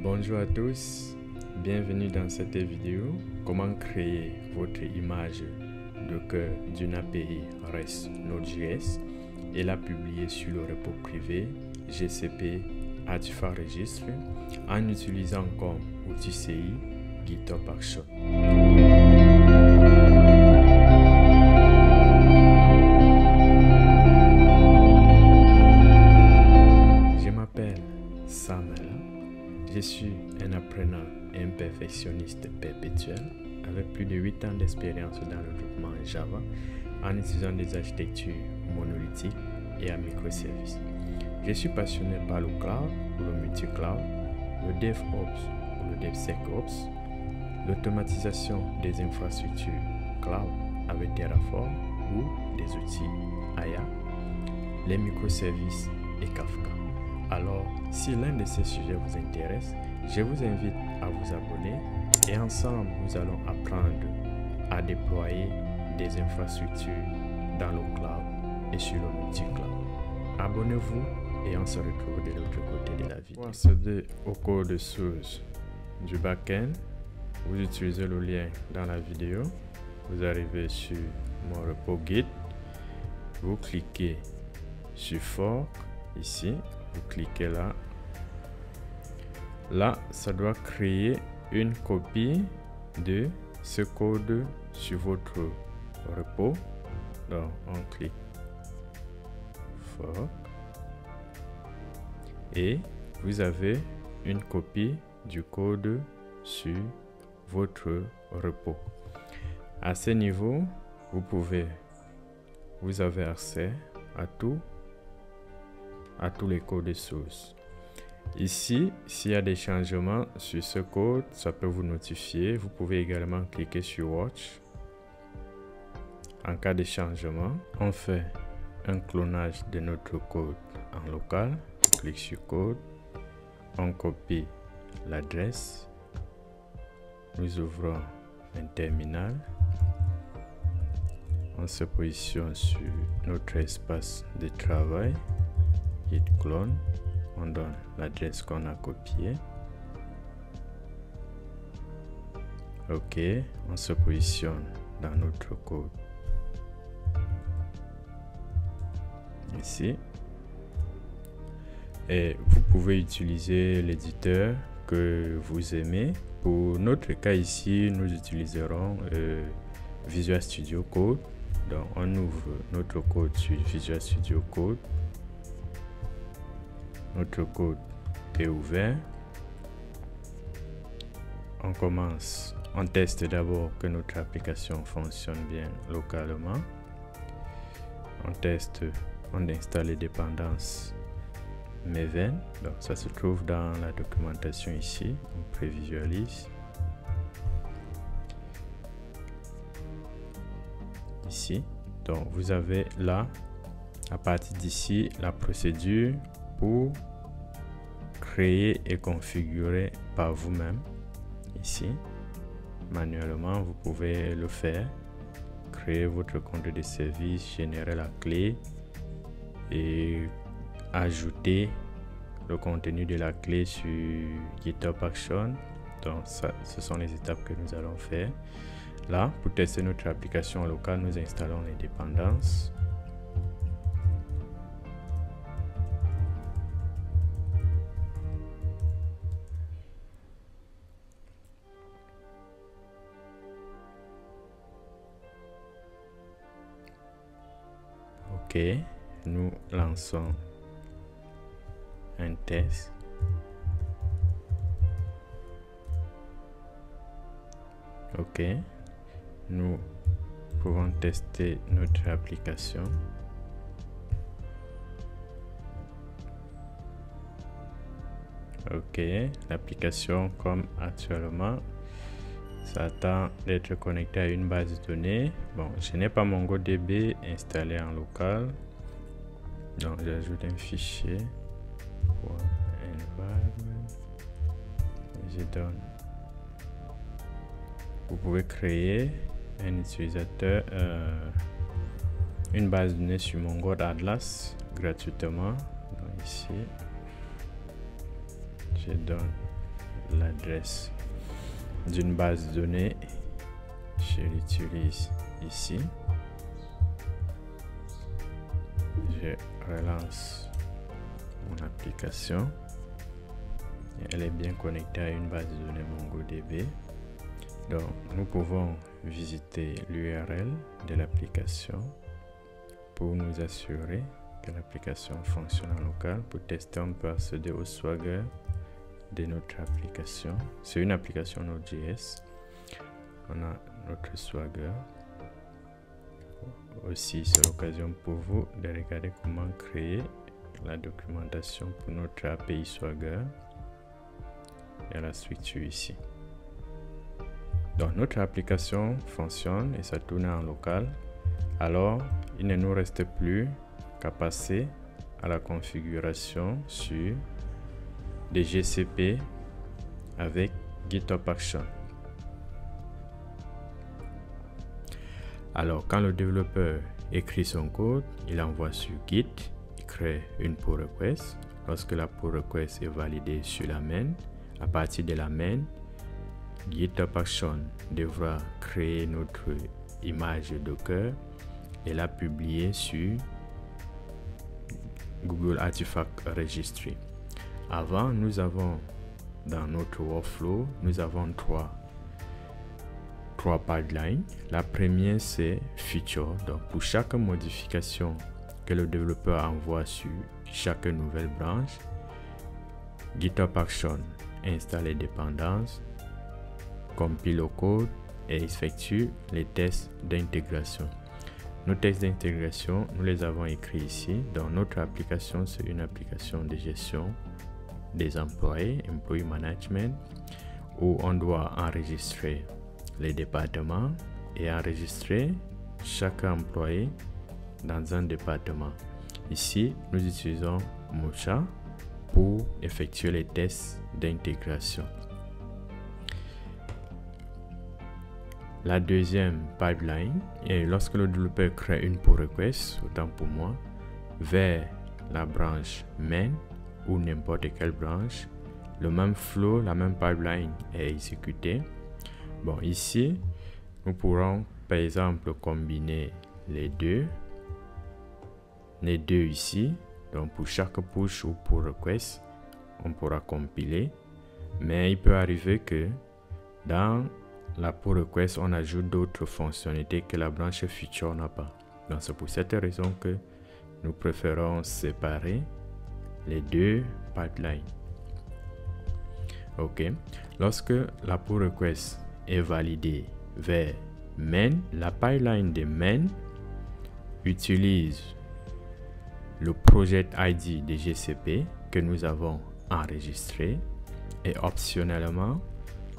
Bonjour à tous, bienvenue dans cette vidéo. Comment créer votre image de cœur d'une API REST Node.js et la publier sur le repo privé GCP Artifact Registry en utilisant comme outil CI GitHub Action. Je m'appelle Samuel. Je suis un apprenant et un perfectionniste perpétuel avec plus de 8 ans d'expérience dans le développement Java en utilisant des architectures monolithiques et à microservices. Je suis passionné par le cloud ou le multi-cloud, le DevOps ou le DevSecOps, l'automatisation des infrastructures cloud avec Terraform ou des outils Aya, les microservices et Kafka. Alors, si l'un de ces sujets vous intéresse, je vous invite à vous abonner et ensemble, nous allons apprendre à déployer des infrastructures dans le cloud et sur le multi-cloud. Abonnez-vous et on se retrouve de l'autre côté de la vidéo. Pour accéder au code source du backend, vous utilisez le lien dans la vidéo. Vous arrivez sur mon repo Git, vous cliquez sur Fork ici. Vous cliquez là. Là, ça doit créer une copie de ce code sur votre repo. Donc, on clique Fork. Et vous avez une copie du code sur votre repo. À ce niveau, vous avez accès à tous les codes de source. Ici, s'il y a des changements sur ce code, ça peut vous notifier. Vous pouvez également cliquer sur Watch. En cas de changement, on fait un clonage de notre code en local. On clique sur Code. On copie l'adresse. Nous ouvrons un terminal. On se positionne sur notre espace de travail. Git clone, on donne l'adresse qu'on a copiée. Ok, on se positionne dans notre code. Ici. Et vous pouvez utiliser l'éditeur que vous aimez. Pour notre cas ici, nous utiliserons Visual Studio Code. Donc on ouvre notre code sur Visual Studio Code. Notre code est ouvert. On teste d'abord que notre application fonctionne bien localement. On installe les dépendances Maven. Donc ça se trouve dans la documentation ici. On prévisualise. Ici. Donc vous avez là, à partir d'ici, la procédure pour créer et configurer par vous-même. Ici, manuellement, vous pouvez le faire. Créer votre compte de service, générer la clé et ajouter le contenu de la clé sur GitHub Action. Donc, ce sont les étapes que nous allons faire. Là, pour tester notre application locale, nous installons les dépendances. Ok, nous lançons un test. Ok, nous pouvons tester notre application. Ok, l'application comme actuellement s'attend d'être connecté à une base de données. Bon, je n'ai pas MongoDB installé en local, donc j'ajoute un fichier pour environment. Je donne. Vous pouvez créer un utilisateur, une base de données sur Mongo Atlas gratuitement. Donc ici, je donne l'adresse d'une base de données. Je l'utilise ici. Je relance mon application. Elle est bien connectée à une base de données MongoDB. Donc, nous pouvons visiter l'URL de l'application pour nous assurer que l'application fonctionne en local. Pour tester, on peut accéder au Swagger de notre application. C'est une application Node.js. On a notre Swagger. Aussi, c'est l'occasion pour vous de regarder comment créer la documentation pour notre API Swagger. Et la structure ici. Donc, notre application fonctionne et ça tourne en local. Alors, il ne nous reste plus qu'à passer à la configuration sur des GCP avec GitHub Action. Alors, quand le développeur écrit son code, il envoie sur Git, il crée une pull request. Lorsque la pull request est validée sur la main, à partir de la main, GitHub Action devra créer notre image Docker et la publier sur Google Artifact Registry. Avant, nous avons dans notre workflow, nous avons trois pipelines. La première, c'est feature. Donc, pour chaque modification que le développeur envoie sur chaque nouvelle branche, GitHub Action installe les dépendances, compile le code et effectue les tests d'intégration. Nos tests d'intégration, nous les avons écrits ici. Dans notre application, c'est une application de gestion des employés, Employee Management, où on doit enregistrer les départements et enregistrer chaque employé dans un département. Ici, nous utilisons Mocha pour effectuer les tests d'intégration. La deuxième pipeline est lorsque le développeur crée une pull request, autant pour moi, vers la branche main ou n'importe quelle branche, le même flow, la même pipeline est exécutée. Bon, ici, nous pourrons par exemple combiner les deux ici. Donc, pour chaque push ou pull request, on pourra compiler. Mais il peut arriver que dans la pull request, on ajoute d'autres fonctionnalités que la branche feature n'a pas. Donc, c'est pour cette raison que nous préférons séparer les deux pipelines. OK. Lorsque la pull request est validée vers main, la pipeline de main utilise le project ID de GCP que nous avons enregistré et optionnellement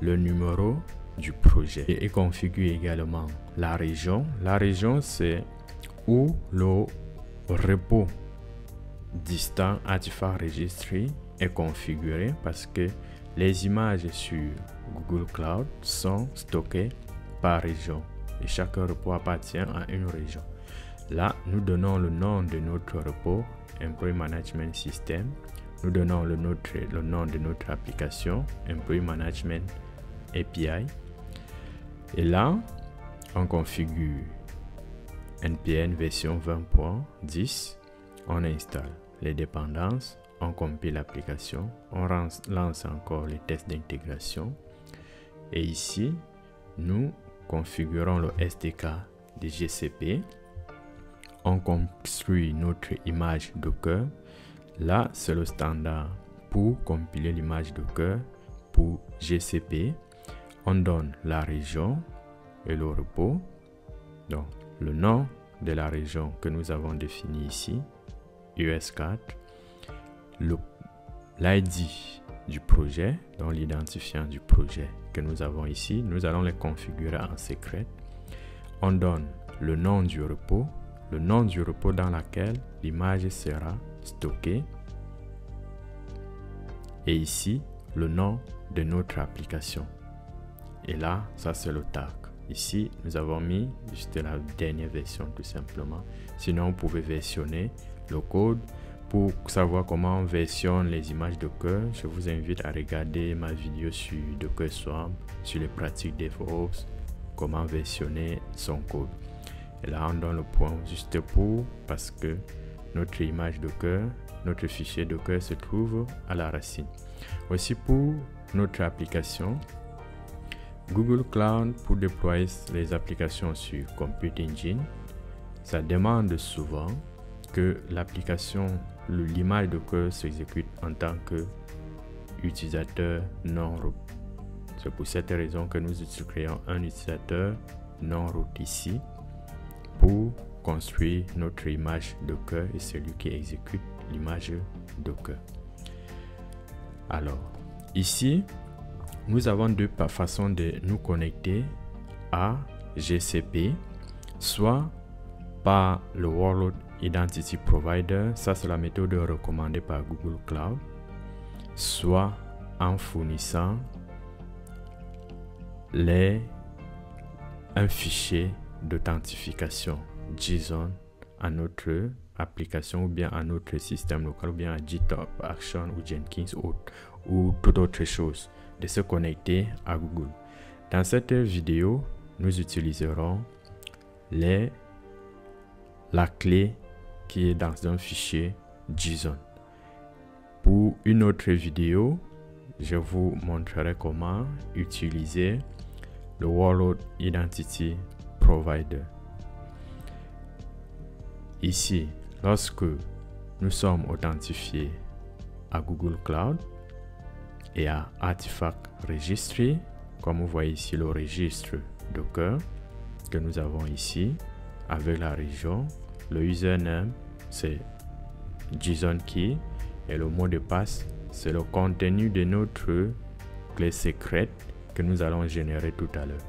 le numéro du projet et configure également la région. La région, c'est où le repos distant Artifact Registry est configuré parce que les images sur Google Cloud sont stockées par région et chaque repos appartient à une région. Là, nous donnons le nom de notre repos, Employee Management System. Nous donnons le nom de notre application, Employee Management API. Et là, on configure NPM version 20.10. On installe les dépendances, on compile l'application, on lance encore les tests d'intégration. Et ici, nous configurons le SDK de GCP. On construit notre image Docker. Là, c'est le standard pour compiler l'image Docker pour GCP. On donne la région et le repos. Donc, le nom de la région que nous avons défini ici, US4. L'ID du projet, donc l'identifiant du projet que nous avons ici. Nous allons les configurer en secret. On donne le nom du repos. Le nom du repos dans lequel l'image sera stockée. Et ici, le nom de notre application. Et là, ça c'est le tag. Ici, nous avons mis juste la dernière version tout simplement. Sinon, vous pouvez versionner le code pour savoir comment on versionne les images Docker, je vous invite à regarder ma vidéo sur Docker Swarm, sur les pratiques DevOps, comment versionner son code. Et là, on donne le point juste pour, parce que notre image Docker, notre fichier Docker se trouve à la racine. Aussi pour notre application, Google Cloud pour déployer les applications sur Compute Engine, ça demande souvent que l'application, l'image Docker s'exécute en tant que utilisateur non root. C'est pour cette raison que nous créons un utilisateur non root ici pour construire notre image Docker et celui qui exécute l'image Docker. Alors, ici, nous avons deux façons de nous connecter à GCP, soit par le Workload Identity Provider, ça c'est la méthode recommandée par Google Cloud, soit en fournissant un fichier d'authentification JSON à notre application ou bien à notre système local ou bien à GitHub Action ou Jenkins ou toute autre chose, de se connecter à Google. Dans cette vidéo, nous utiliserons la clé qui est dans un fichier JSON. Pour une autre vidéo, je vous montrerai comment utiliser le Workload Identity Provider. Ici, lorsque nous sommes authentifiés à Google Cloud et à Artifact Registry, comme vous voyez ici le registre Docker que nous avons ici avec la région, le username c'est JSON key et le mot de passe c'est le contenu de notre clé secrète que nous allons générer tout à l'heure.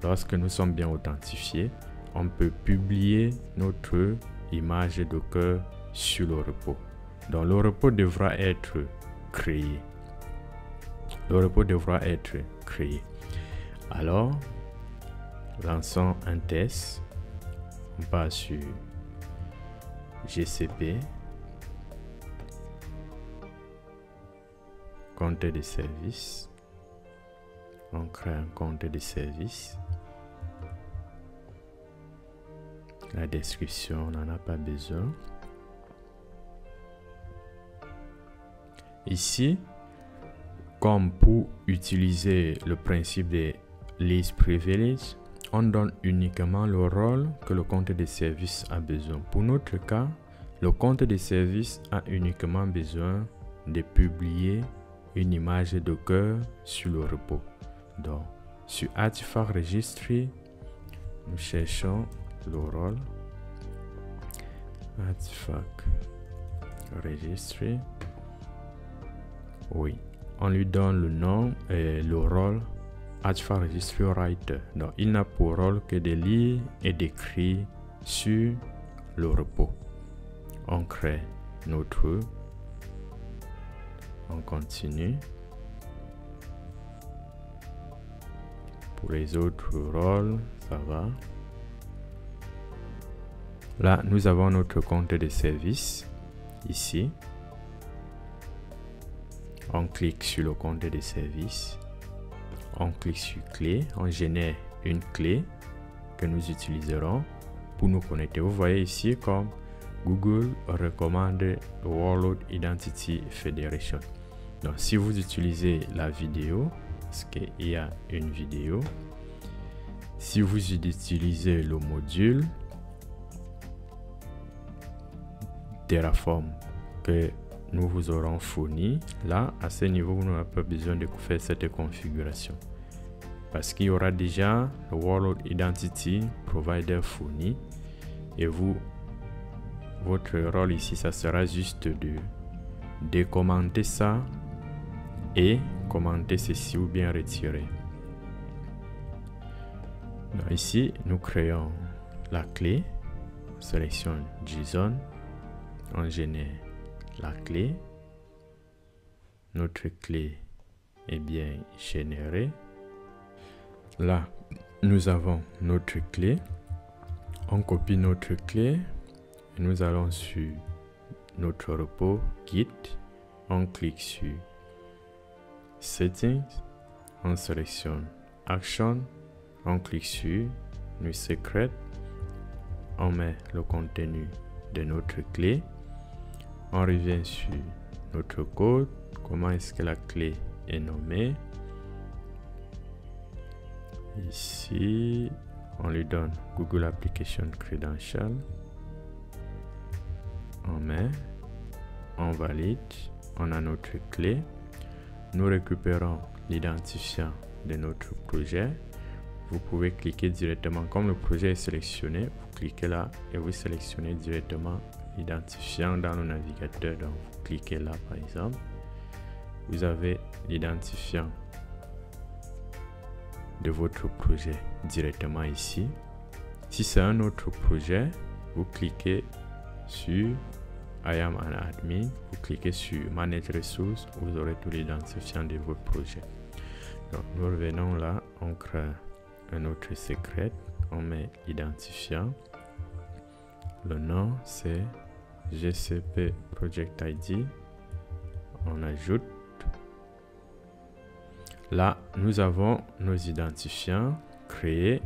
Lorsque nous sommes bien authentifiés, on peut publier notre image Docker sur le repo. Donc le repo devra être créé. Le repo devra être créé. Alors, lançons un test. On passe sur GCP, compte de service. On crée un compte de service. La description, on n'en a pas besoin. Ici, comme pour utiliser le principe de least privilege, on donne uniquement le rôle que le compte de service a besoin. Pour notre cas, le compte de service a uniquement besoin de publier une image Docker sur le repo. Donc, sur Artifact Registry, nous cherchons le rôle Artifact Registry. Oui, on lui donne le nom et le rôle Artifact Registry Writer. Donc, il n'a pour rôle que de lire et d'écrire sur le repo. On crée notre. On continue. Pour les autres rôles, ça va. Là, nous avons notre compte de service ici. On clique sur le compte de service. On clique sur clé. On génère une clé que nous utiliserons pour nous connecter. Vous voyez ici comme Google recommande le Workload Identity Federation. Donc, si vous utilisez la vidéo, parce qu'il y a une vidéo, si vous utilisez le module Terraform que nous vous aurons fourni, là, à ce niveau, vous n'aurez pas besoin de faire cette configuration. Parce qu'il y aura déjà le Workload Identity Provider fourni. Et votre rôle ici, ça sera juste de commenter ça et commenter ceci ou bien retirer. Donc ici, nous créons la clé, on sélectionne JSON, on génère la clé. Notre clé est bien générée. Là, nous avons notre clé. On copie notre clé et nous allons sur notre repos Git. On clique sur Settings, on sélectionne Action, on clique sur New Secret, on met le contenu de notre clé, on revient sur notre code, comment est-ce que la clé est nommée. Ici, on lui donne Google Application Credential, on met, on valide, on a notre clé, nous récupérons l'identifiant de notre projet. Vous pouvez cliquer directement, comme le projet est sélectionné, vous cliquez là et vous sélectionnez directement l'identifiant dans le navigateur. Donc vous cliquez là par exemple, vous avez l'identifiant de votre projet directement ici. Si c'est un autre projet, vous cliquez sur I am an admin, vous cliquez sur Manage Resources, vous aurez tout l'identifiant de votre projet. Donc nous revenons là, on crée un autre secret, on met l'identifiant, le nom c'est GCP Project ID, on ajoute. Là, nous avons nos identifiants créés.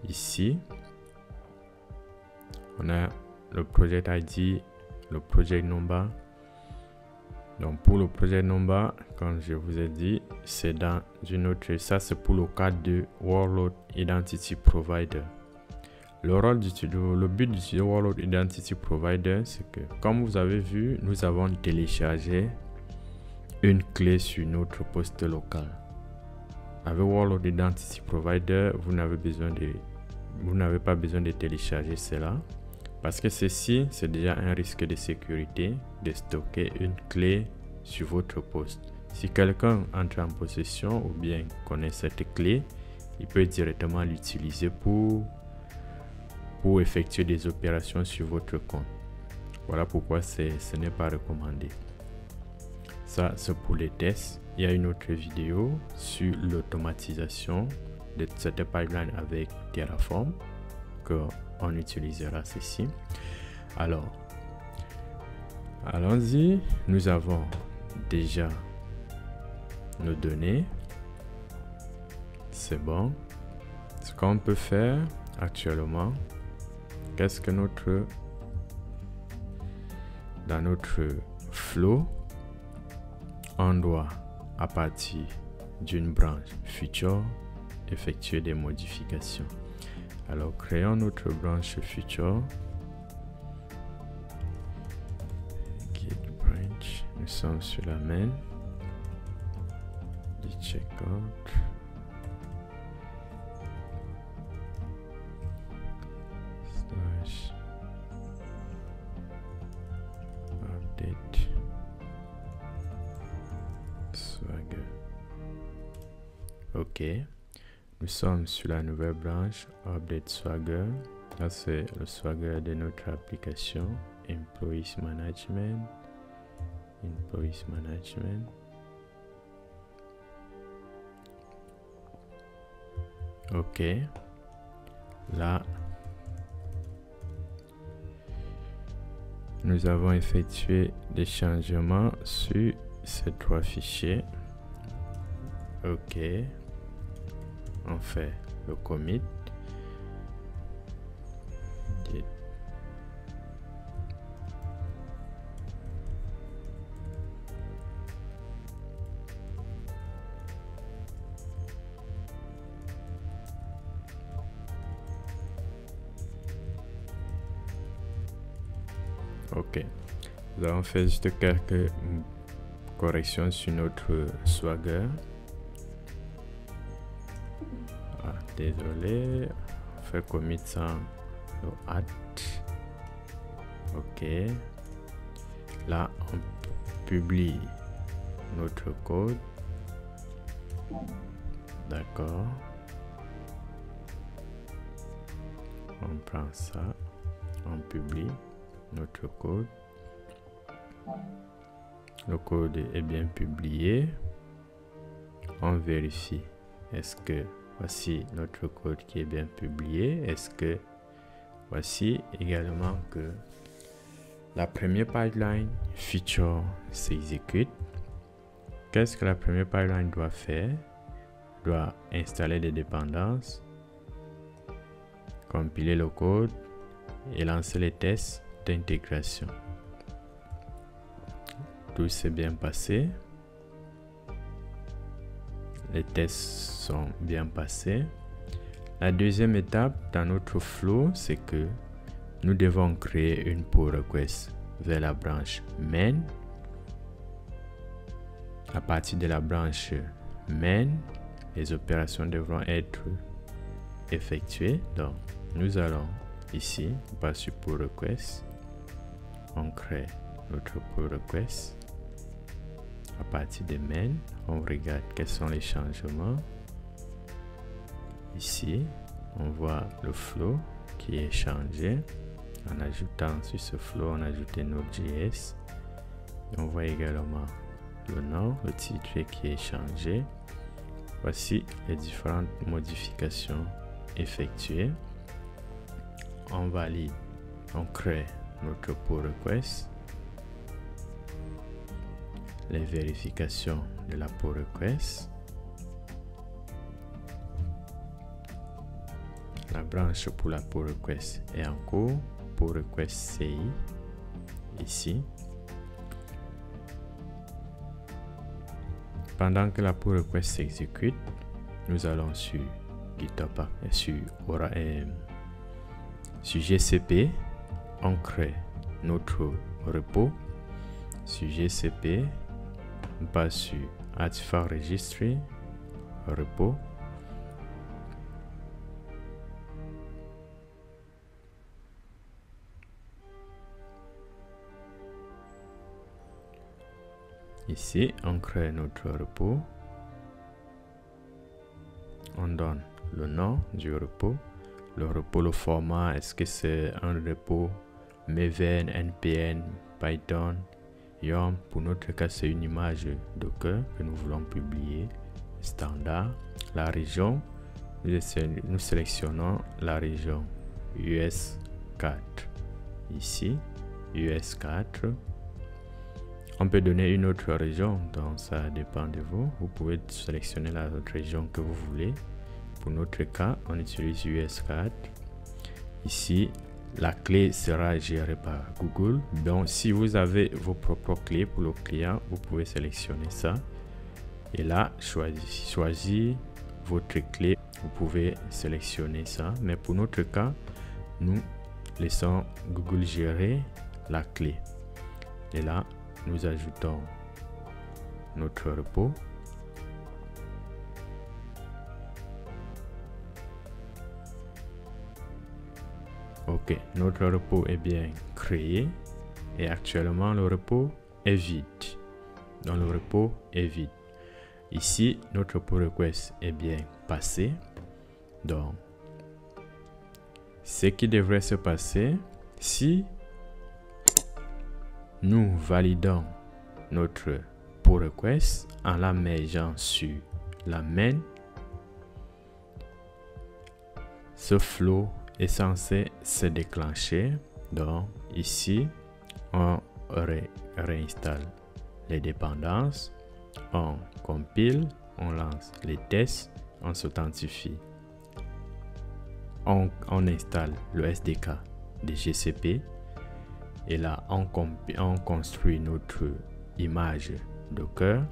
Ici, on a le project ID, le project number. Donc, pour le project number, comme je vous ai dit, c'est dans une autre. Ça, c'est pour le cas de Workload Identity Provider. Le but d'utiliser Workload Identity Provider, c'est que, comme vous avez vu, nous avons téléchargé une clé sur notre poste local. Avec Workload Identity Provider, vous n'avez pas besoin de télécharger cela parce que ceci, c'est déjà un risque de sécurité de stocker une clé sur votre poste. Si quelqu'un entre en possession ou bien connaît cette clé, il peut directement l'utiliser pour effectuer des opérations sur votre compte. Voilà pourquoi ce n'est pas recommandé. Ça, c'est pour les tests. Il y a une autre vidéo sur l'automatisation de cette pipeline avec Terraform qu'on utilisera ceci. Alors, allons-y. Nous avons déjà nos données. C'est bon. Ce qu'on peut faire actuellement, qu'est-ce que dans notre flow, on doit, à partir d'une branche future, effectuer des modifications. Alors, créons notre branche future. Git branch. Nous sommes sur la main. Git checkout. Slash update. Swagger. Ok, nous sommes sur la nouvelle branche Update Swagger. Là, c'est le Swagger de notre application Employees Management. Employees Management. Ok, là, nous avons effectué des changements sur ces trois fichiers. Ok, on fait le commit. Git. Ok, nous avons fait juste quelques corrections sur notre Swagger. Ah, désolé, on fait commit sans le add. Ok, là on publie notre code. D'accord, on prend ça, on publie notre code. Le code est bien publié. On vérifie. Est-ce que voici notre code qui est bien publié? Est-ce que voici également que La première pipeline feature s'exécute. Qu'est-ce que la première pipeline doit faire? Doit installer des dépendances, compiler le code et lancer les tests d'intégration. Tout s'est bien passé. Les tests sont bien passés. La deuxième étape dans notre flow, c'est que nous devons créer une pull request vers la branche main. À partir de la branche main, les opérations devront être effectuées. Donc, nous allons ici, bas sur pull request. On crée notre pull request. À partir de main, on regarde quels sont les changements. Ici, on voit le flow qui est changé. En ajoutant sur ce flow, on a ajouté Node.js. On voit également le nom, le titre qui est changé. Voici les différentes modifications effectuées. On valide, on crée notre pull request. Les vérifications de la pull request. La branche pour la pull request est en cours. Pull request CI ici. Pendant que la pull request s'exécute, nous allons sur GitHub et sur GCP. On crée notre repo. Sur GCP, on passe sur Artifact Registry, repo. Ici, on crée notre repo. On donne le nom du repo. Le repo, le format, est-ce que c'est un repo Maven, NPM, Python, YAML? Pour notre cas, c'est une image Docker que nous voulons publier. Standard. La région, nous sélectionnons la région US 4. Ici, US 4. On peut donner une autre région, donc ça dépend de vous. Vous pouvez sélectionner la région que vous voulez. Pour notre cas, on utilise US 4. Ici, la clé sera gérée par Google. Donc, si vous avez vos propres clés pour le client, vous pouvez sélectionner ça. Et là, choisir votre clé. Vous pouvez sélectionner ça. Mais pour notre cas, nous laissons Google gérer la clé. Et là, nous ajoutons notre repo. Ok, notre repo est bien créé et actuellement le repo est vide. Donc le repo est vide. Ici, notre pull request est bien passé. Donc, ce qui devrait se passer, si nous validons notre pull request en la mergeant sur la main, ce flow est censé se déclencher. Donc ici, on réinstalle les dépendances, on compile, on lance les tests, on s'authentifie, on installe le SDK de GCP. Et là, on construit notre image Docker.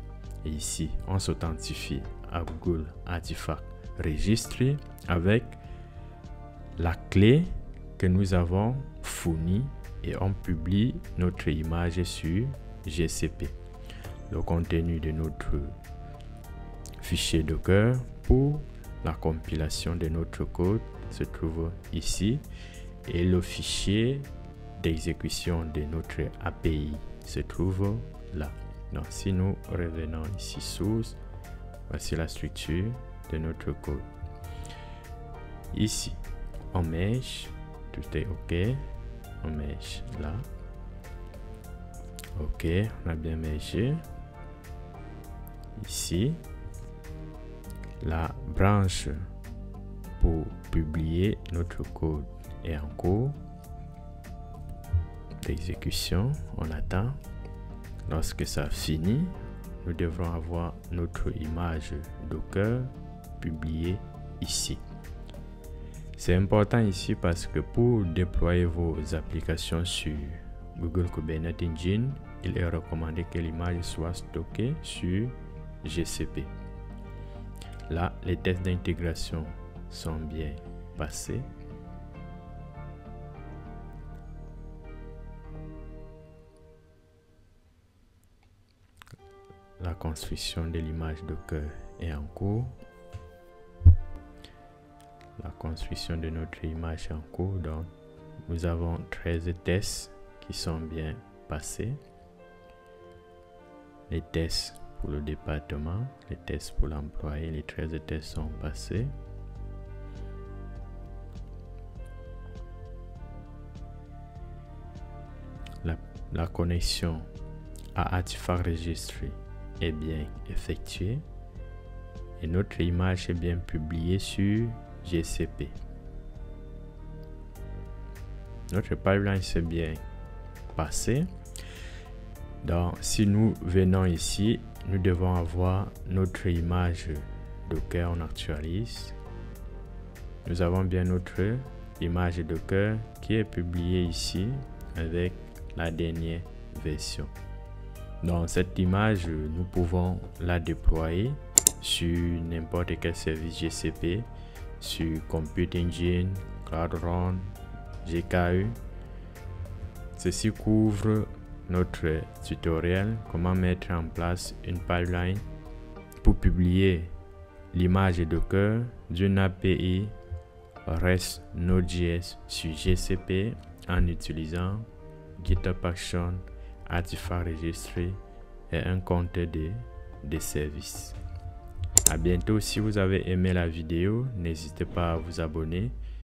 Et ici, on s'authentifie à Google Artifact Registry avec la clé que nous avons fournie et on publie notre image sur GCP. Le contenu de notre fichier Docker pour la compilation de notre code se trouve ici et le fichier d'exécution de notre API se trouve là. Donc si nous revenons ici source, voici la structure de notre code. Ici, on mesh, tout est ok, on mesh là. Ok, on a bien meshé. Ici, la branche pour publier notre code est en cours exécution, on attend. Lorsque ça finit, nous devrons avoir notre image Docker publiée ici. C'est important ici parce que pour déployer vos applications sur Google Kubernetes Engine, il est recommandé que l'image soit stockée sur GCP. Là, les tests d'intégration sont bien passés. La construction de l'image Docker est en cours. La construction de notre image est en cours. Donc, nous avons 13 tests qui sont bien passés. Les tests pour le département, les tests pour l'employé, les 13 tests sont passés. La connexion à Artifact Registry est bien effectuée et notre image est bien publiée sur GCP. Notre pipeline s'est bien passé. Donc, si nous venons ici, nous devons avoir notre image Docker. On actualise. Nous avons bien notre image Docker qui est publiée ici avec la dernière version. Donc, cette image, nous pouvons la déployer sur n'importe quel service GCP, sur Compute Engine, Cloud Run, GKE. Ceci couvre notre tutoriel comment mettre en place une pipeline pour publier l'image Docker d'une API REST Node.js sur GCP en utilisant GitHub Action, Artifact Registry et un compte de services. À bientôt. Si vous avez aimé la vidéo, n'hésitez pas à vous abonner